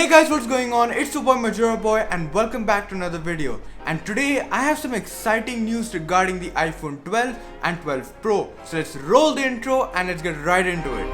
Hey guys, what's going on? It's your boy Majora Boy and welcome back to another video. And today I have some exciting news regarding the iPhone 12 and 12 Pro. So let's roll the intro and let's get right into it.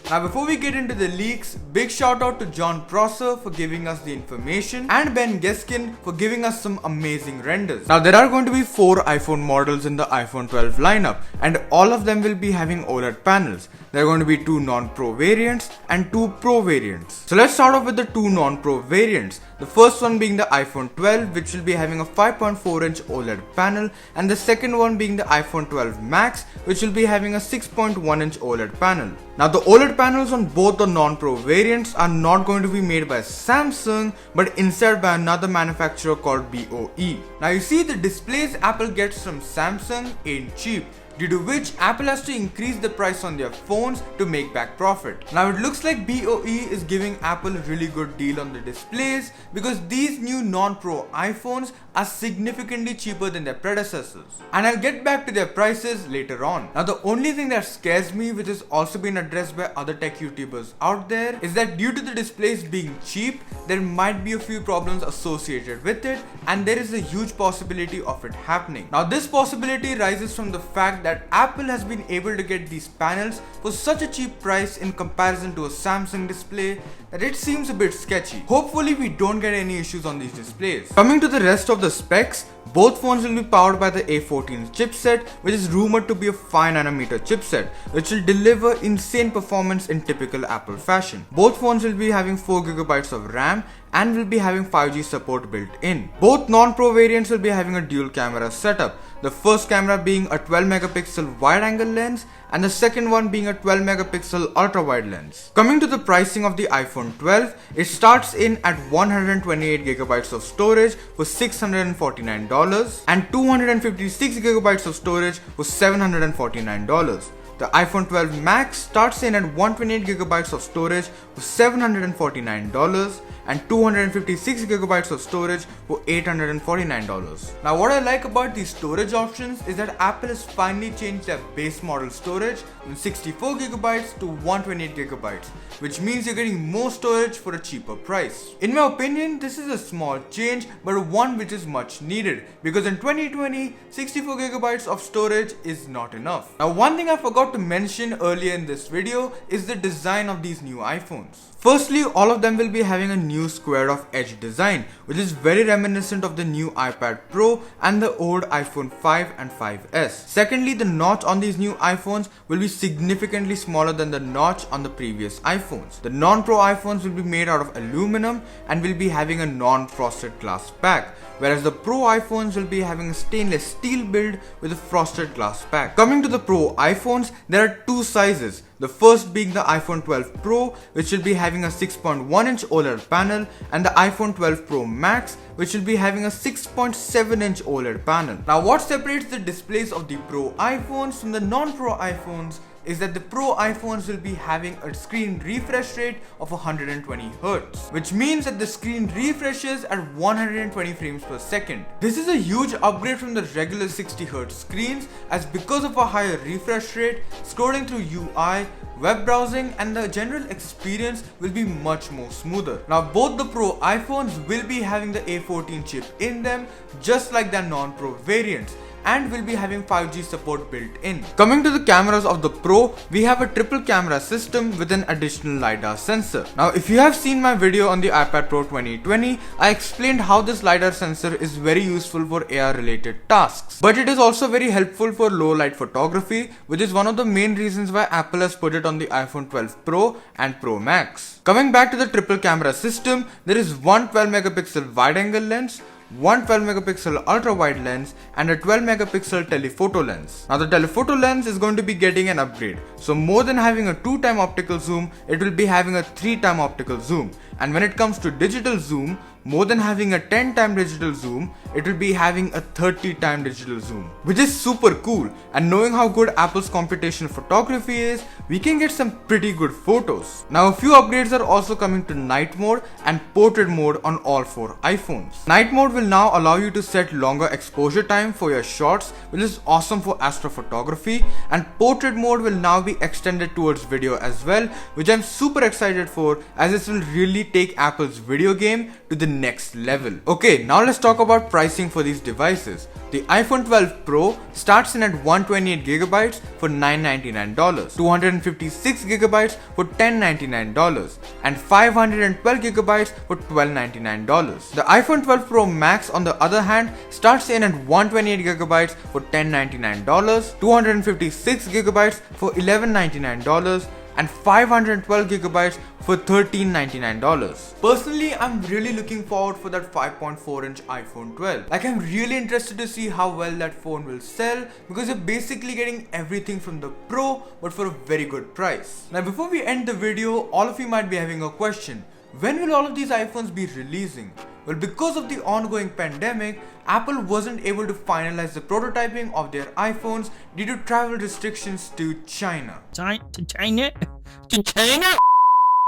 Now before we get into the leaks, big shout out to John Prosser for giving us the information and Ben Geskin for giving us some amazing renders. Now there are going to be 4 iPhone models in the iPhone 12 lineup and all of them will be having OLED panels. There are going to be 2 non-Pro variants and 2 Pro variants. So let's start off with the 2 non-Pro variants. The first one being the iPhone 12, which will be having a 5.4-inch OLED panel, and the second one being the iPhone 12 Max, which will be having a 6.1-inch OLED panel. Now the OLED panels on both the non-Pro variants are not going to be made by Samsung, but instead by another manufacturer called BOE. Now you see, the displays Apple gets from Samsung ain't cheap, due to which Apple has to increase the price on their phones to make back profit. Now it looks like BOE is giving Apple a really good deal on the displays because these new non-Pro iPhones are significantly cheaper than their predecessors. And I'll get back to their prices later on. Now the only thing that scares me, which has also been addressed by other tech YouTubers out there, is that due to the displays being cheap, there might be a few problems associated with it, and there is a huge possibility of it happening. Now this possibility rises from the fact that Apple has been able to get these panels for such a cheap price in comparison to a Samsung display that it seems a bit sketchy. Hopefully we don't get any issues on these displays. Coming to the rest of the specs, both phones will be powered by the A14 chipset, which is rumored to be a 5nm chipset, which will deliver insane performance in typical Apple fashion. Both phones will be having 4GB of RAM and will be having 5G support built in. Both non-Pro variants will be having a dual camera setup, the first camera being a 12MP wide-angle lens and the second one being a 12MP ultra-wide lens. Coming to the pricing of the iPhone 12, it starts in at 128GB of storage for $649 and 256GB of storage for $749. The iPhone 12 Max starts in at 128GB of storage for $749 and 256GB of storage for $849. Now what I like about these storage options is that Apple has finally changed their base model storage from 64GB to 128GB, which means you're getting more storage for a cheaper price. In my opinion, this is a small change, but one which is much needed, because in 2020, 64GB of storage is not enough. Now one thing I forgot to mention earlier in this video is the design of these new iPhones. Firstly, all of them will be having a new square off edge design, which is very reminiscent of the new iPad Pro and the old iPhone 5 and 5S. Secondly, the notch on these new iPhones will be significantly smaller than the notch on the previous iPhones. The non-Pro iPhones will be made out of aluminum and will be having a non-frosted glass back, whereas the Pro iPhones will be having a stainless steel build with a frosted glass back. Coming to the Pro iPhones, there are 2 sizes. The first being the iPhone 12 Pro, which will be having a 6.1-inch OLED panel, and the iPhone 12 Pro Max, which will be having a 6.7-inch OLED panel. Now what separates the displays of the Pro iPhones from the non-Pro iPhones is that the Pro iPhones will be having a screen refresh rate of 120Hz, which means that the screen refreshes at 120 frames per second. This is a huge upgrade from the regular 60Hz screens, as because of a higher refresh rate, scrolling through UI, web browsing and the general experience will be much more smoother. Now both the Pro iPhones will be having the A14 chip in them, just like their non-Pro variants, and will be having 5G support built in. Coming to the cameras of the Pro, we have a triple camera system with an additional LiDAR sensor. Now if you have seen my video on the iPad Pro 2020, I explained how this LiDAR sensor is very useful for AR related tasks. But it is also very helpful for low light photography, which is one of the main reasons why Apple has put it on the iPhone 12 Pro and Pro Max. Coming back to the triple camera system, there is one 12MP wide angle lens, one 12MP ultra wide lens and a 12MP telephoto lens. Now the telephoto lens is going to be getting an upgrade. So more than having a 2x optical zoom, it will be having a 3x optical zoom. And when it comes to digital zoom, more than having a 10x digital zoom, it will be having a 30x digital zoom, which is super cool. And knowing how good Apple's computational photography is, we can get some pretty good photos. Now a few upgrades are also coming to night mode and portrait mode on all 4 iPhones. Night mode will now allow you to set longer exposure time for your shots, which is awesome for astrophotography, and portrait mode will now be extended towards video as well, which I'm super excited for, as this will really take Apple's video game to the next level. Okay, now let's talk about pricing for these devices. The iPhone 12 Pro starts in at 128GB for $999, 256GB for $1099, and 512GB for $1299. The iPhone 12 Pro Max, on the other hand, starts in at 128GB for $1099, 256GB for $1199, and 512GB for $1399. Personally, I'm really looking forward for that 5.4-inch iPhone 12. Like, I'm really interested to see how well that phone will sell, because you're basically getting everything from the Pro but for a very good price. Now before we end the video, all of you might be having a question. When will all of these iPhones be releasing? Well, because of the ongoing pandemic, Apple wasn't able to finalize the prototyping of their iPhones due to travel restrictions to China. To China?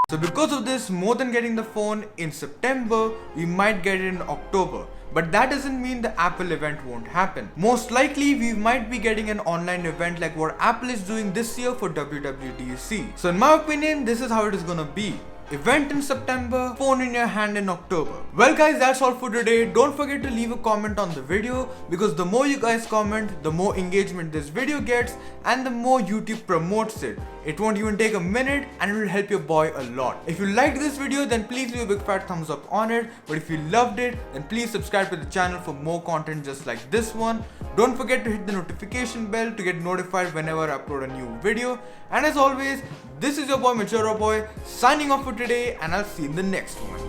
So because of this, more than getting the phone in September, we might get it in October. But that doesn't mean the Apple event won't happen. Most likely, we might be getting an online event like what Apple is doing this year for WWDC. So in my opinion, this is how it is gonna be. Event in September, phone in your hand in October. Well guys, that's all for today. Don't forget to leave a comment on the video, because the more you guys comment, the more engagement this video gets and the more YouTube promotes it. It won't even take a minute and it will help your boy a lot. If you liked this video, then please leave a big fat thumbs up on it. But if you loved it, then please subscribe to the channel for more content just like this one. Don't forget to hit the notification bell to get notified whenever I upload a new video. And as always, this is your boy Mature Boy signing off for today, and I'll see you in the next one.